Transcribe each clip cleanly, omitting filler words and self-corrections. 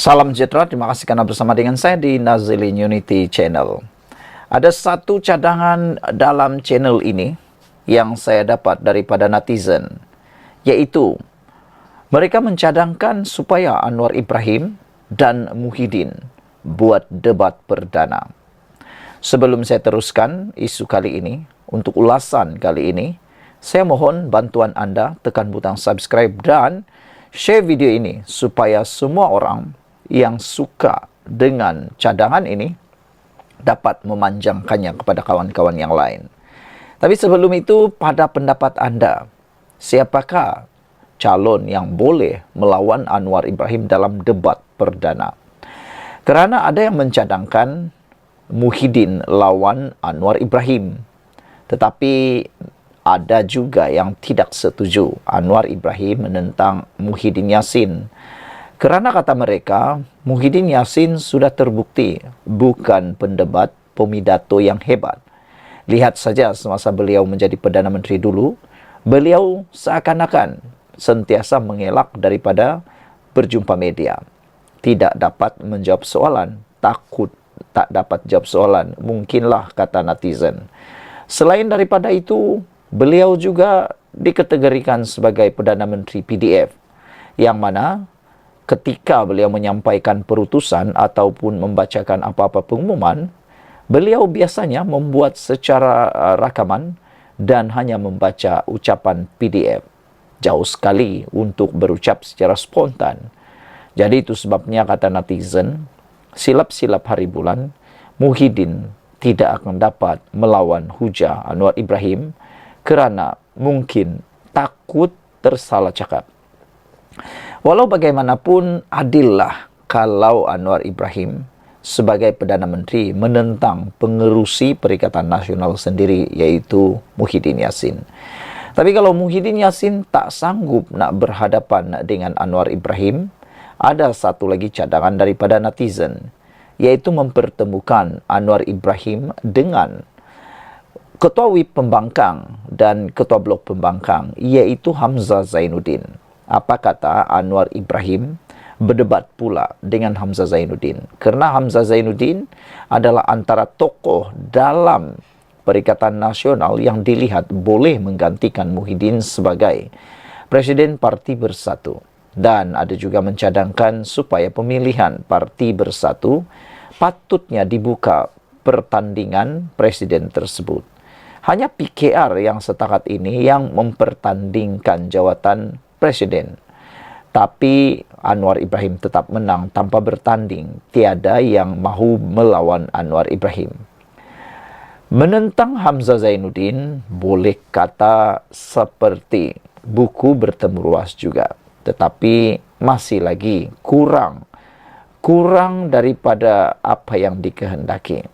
Salam sejahtera, terima kasih karena bersama dengan saya di Nazilin Unity Channel. Ada satu cadangan dalam channel ini yang saya dapat daripada netizen, yaitu mereka mencadangkan supaya Anwar Ibrahim dan Muhyiddin buat debat perdana. Sebelum saya teruskan isu kali ini, untuk ulasan kali ini, saya mohon bantuan anda tekan butang subscribe dan share video ini supaya semua orang yang suka dengan cadangan ini dapat memanjangkannya kepada kawan-kawan yang lain. Tapi sebelum itu, pada pendapat anda, siapakah calon yang boleh melawan Anwar Ibrahim dalam debat perdana? Kerana ada yang mencadangkan Muhyiddin lawan Anwar Ibrahim, tetapi ada juga yang tidak setuju Anwar Ibrahim menentang Muhyiddin Yassin. Kerana kata mereka, Muhyiddin Yassin sudah terbukti bukan pendebat pemidato yang hebat. Lihat saja semasa beliau menjadi Perdana Menteri dulu, beliau seakan-akan sentiasa mengelak daripada berjumpa media. Tidak dapat menjawab soalan, takut tak dapat jawab soalan, mungkinlah kata netizen. Selain daripada itu, beliau juga dikategorikan sebagai Perdana Menteri PDF, yang mana ketika beliau menyampaikan perutusan ataupun membacakan apa-apa pengumuman, beliau biasanya membuat secara rakaman dan hanya membaca ucapan PDF. Jauh sekali untuk berucap secara spontan. Jadi itu sebabnya kata netizen, silap-silap hari bulan, Muhyiddin tidak akan dapat melawan hujah Anwar Ibrahim kerana mungkin takut tersalah cakap. Walau bagaimanapun, adillah kalau Anwar Ibrahim sebagai Perdana Menteri menentang pengerusi Perikatan Nasional sendiri, yaitu Muhyiddin Yassin. Tapi kalau Muhyiddin Yassin tak sanggup nak berhadapan dengan Anwar Ibrahim, ada satu lagi cadangan daripada netizen, yaitu mempertemukan Anwar Ibrahim dengan Ketua WIP Pembangkang dan Ketua Blok Pembangkang, yaitu Hamzah Zainuddin. Apa kata Anwar Ibrahim berdebat pula dengan Hamzah Zainuddin? Kerana Hamzah Zainuddin adalah antara tokoh dalam Perikatan Nasional yang dilihat boleh menggantikan Muhyiddin sebagai Presiden Parti Bersatu. Dan ada juga mencadangkan supaya pemilihan Parti Bersatu patutnya dibuka pertandingan presiden tersebut. Hanya PKR yang setakat ini yang mempertandingkan jawatan presiden. Tapi Anwar Ibrahim tetap menang tanpa bertanding. Tiada yang mahu melawan Anwar Ibrahim. Menentang Hamzah Zainuddin boleh kata seperti buku bertemu ruas juga. Tetapi masih lagi kurang daripada apa yang dikehendaki.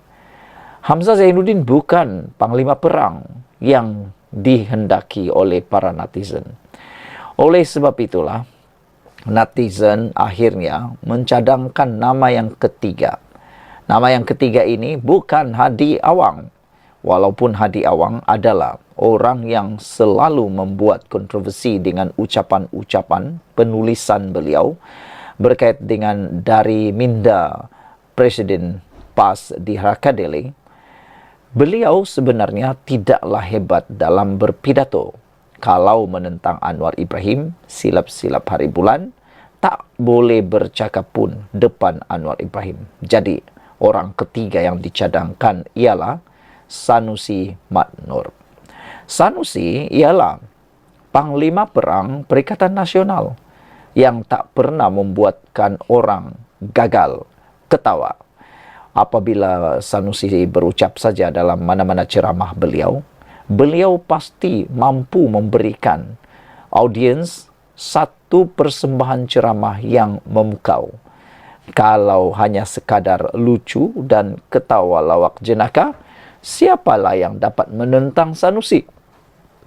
Hamzah Zainuddin bukan panglima perang yang dihendaki oleh para netizen. Oleh sebab itulah, netizen akhirnya mencadangkan nama yang ketiga. Nama yang ketiga ini bukan Hadi Awang. Walaupun Hadi Awang adalah orang yang selalu membuat kontroversi dengan ucapan-ucapan penulisan beliau berkait dengan dari minda Presiden PAS di Hakadeli, beliau sebenarnya tidaklah hebat dalam berpidato. Kalau menentang Anwar Ibrahim, silap-silap hari bulan, tak boleh bercakap pun depan Anwar Ibrahim. Jadi, orang ketiga yang dicadangkan ialah Sanusi Madnur. Sanusi ialah Panglima Perang Perikatan Nasional yang tak pernah membuatkan orang gagal ketawa. Apabila Sanusi berucap saja dalam mana-mana ceramah beliau pasti mampu memberikan audiens satu persembahan ceramah yang memukau. Kalau hanya sekadar lucu dan ketawa lawak jenaka, siapalah yang dapat menentang Sanusi?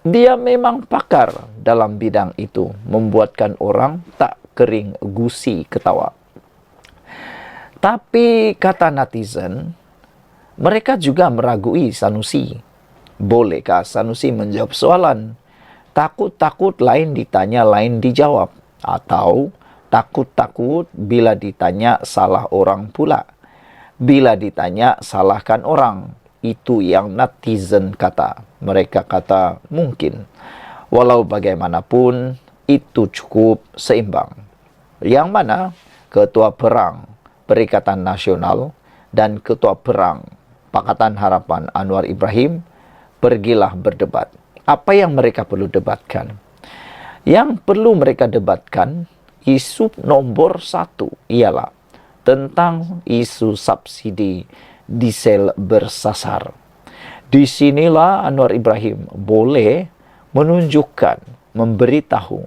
Dia memang pakar dalam bidang itu, membuatkan orang tak kering gusi ketawa. Tapi kata netizen, mereka juga meragui Sanusi. Bolehkah Sanusi menjawab soalan? Takut-takut lain ditanya, lain dijawab. Atau takut-takut bila ditanya salah orang pula. Bila ditanya salahkan orang. Itu yang netizen kata. Mereka kata mungkin. Walau bagaimanapun itu cukup seimbang. Yang mana Ketua Perang Perikatan Nasional dan Ketua Perang Pakatan Harapan Anwar Ibrahim pergilah berdebat. Apa yang mereka perlu debatkan? Yang perlu mereka debatkan, isu nomor 1 ialah tentang isu subsidi diesel bersasar. Di sinilah Anwar Ibrahim boleh menunjukkan, memberitahu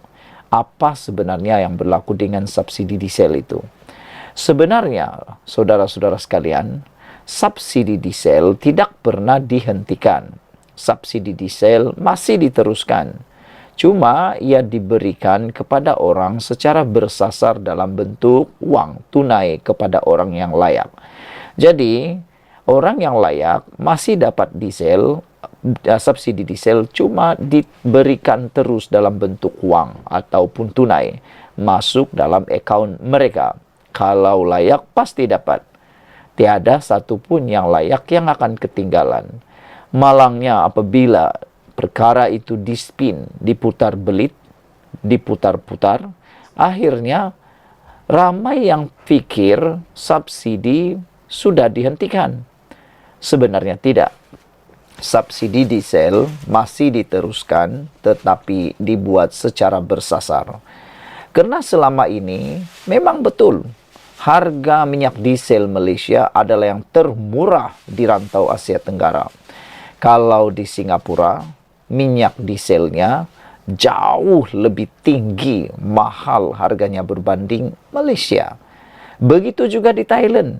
apa sebenarnya yang berlaku dengan subsidi diesel itu. Sebenarnya, saudara-saudara sekalian, subsidi diesel tidak pernah dihentikan. Subsidi diesel masih diteruskan. Cuma ia diberikan kepada orang secara bersasar dalam bentuk uang tunai kepada orang yang layak. Jadi, orang yang layak masih dapat diesel, subsidi diesel cuma diberikan terus dalam bentuk uang ataupun tunai masuk dalam akaun mereka. Kalau layak pasti dapat. Tiada satu pun yang layak yang akan ketinggalan. Malangnya apabila perkara itu dispin, diputar belit, diputar-putar, akhirnya ramai yang pikir subsidi sudah dihentikan. Sebenarnya tidak. Subsidi diesel masih diteruskan tetapi dibuat secara bersasar. Karena selama ini memang betul harga minyak diesel Malaysia adalah yang termurah di rantau Asia Tenggara. Kalau di Singapura, minyak dieselnya jauh lebih tinggi, mahal harganya berbanding Malaysia. Begitu juga di Thailand.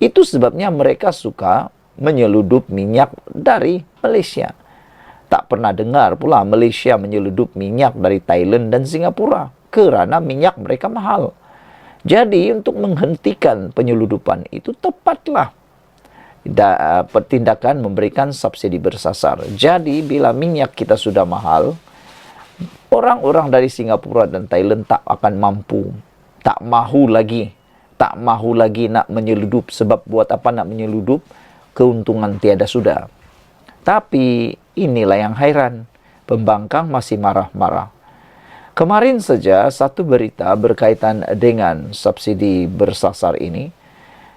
Itu sebabnya mereka suka menyeludup minyak dari Malaysia. Tak pernah dengar pula Malaysia menyeludup minyak dari Thailand dan Singapura kerana minyak mereka mahal. Jadi untuk menghentikan penyeludupan itu tepatlah tindakan memberikan subsidi bersasar. Jadi bila minyak kita sudah mahal, orang-orang dari Singapura dan Thailand tak akan mampu, tak mahu lagi nak menyeludup. Sebab buat apa nak menyeludup? Keuntungan tiada sudah. Tapi inilah yang hairan, pembangkang masih marah-marah. Kemarin saja satu berita berkaitan dengan subsidi bersasar ini,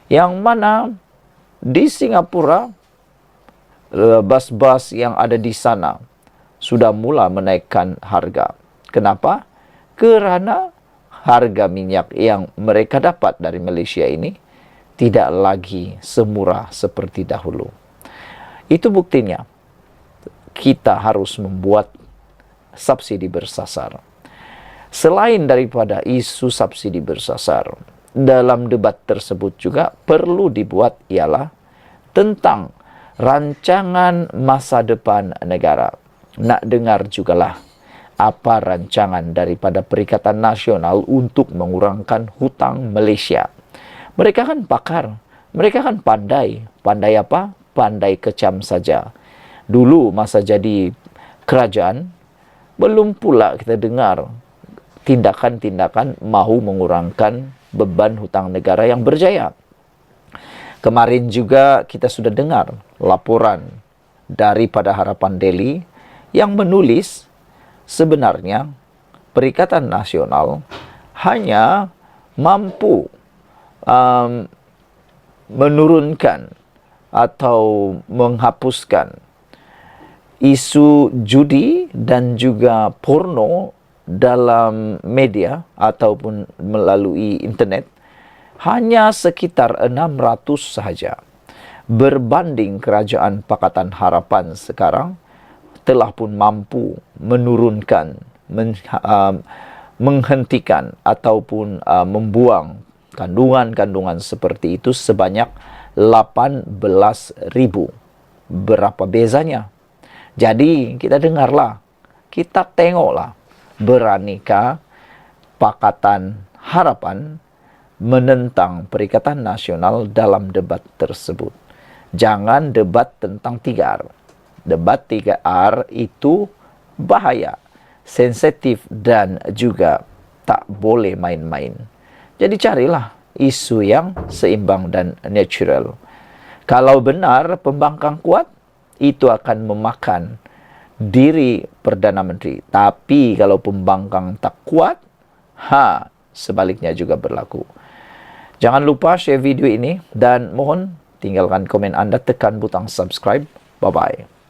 yang mana di Singapura bas-bas yang ada di sana sudah mula menaikkan harga. Kenapa? Kerana harga minyak yang mereka dapat dari Malaysia ini tidak lagi semurah seperti dahulu. Itu buktinya kita harus membuat subsidi bersasar. Selain daripada isu subsidi bersasar, dalam debat tersebut juga perlu dibuat ialah tentang rancangan masa depan negara. Nak dengar jugalah apa rancangan daripada Perikatan Nasional untuk mengurangkan hutang Malaysia. Mereka kan pakar, mereka kan pandai. Pandai apa? Pandai kecam saja. Dulu masa jadi kerajaan, belum pula kita dengar tindakan-tindakan mahu mengurangkan beban hutang negara yang berjaya. Kemarin juga kita sudah dengar laporan daripada Harapan Daily yang menulis sebenarnya Perikatan Nasional hanya mampu menurunkan atau menghapuskan isu judi dan juga porno dalam media ataupun melalui internet hanya sekitar 600 sahaja. Berbanding Kerajaan Pakatan Harapan sekarang telah pun mampu menurunkan, menghentikan ataupun membuang kandungan-kandungan seperti itu sebanyak 18,000. Berapa bezanya? Jadi kita dengarlah, kita tengoklah, beranikah Pakatan Harapan menentang Perikatan Nasional dalam debat tersebut. Jangan debat tentang 3R. Debat 3R itu bahaya, sensitif dan juga tak boleh main-main. Jadi carilah isu yang seimbang dan natural. Kalau benar pembangkang kuat, itu akan memakan diri Perdana Menteri. Tapi kalau pembangkang tak kuat, sebaliknya juga berlaku. Jangan lupa share video ini dan mohon tinggalkan komen Anda, tekan butang subscribe. Bye-bye.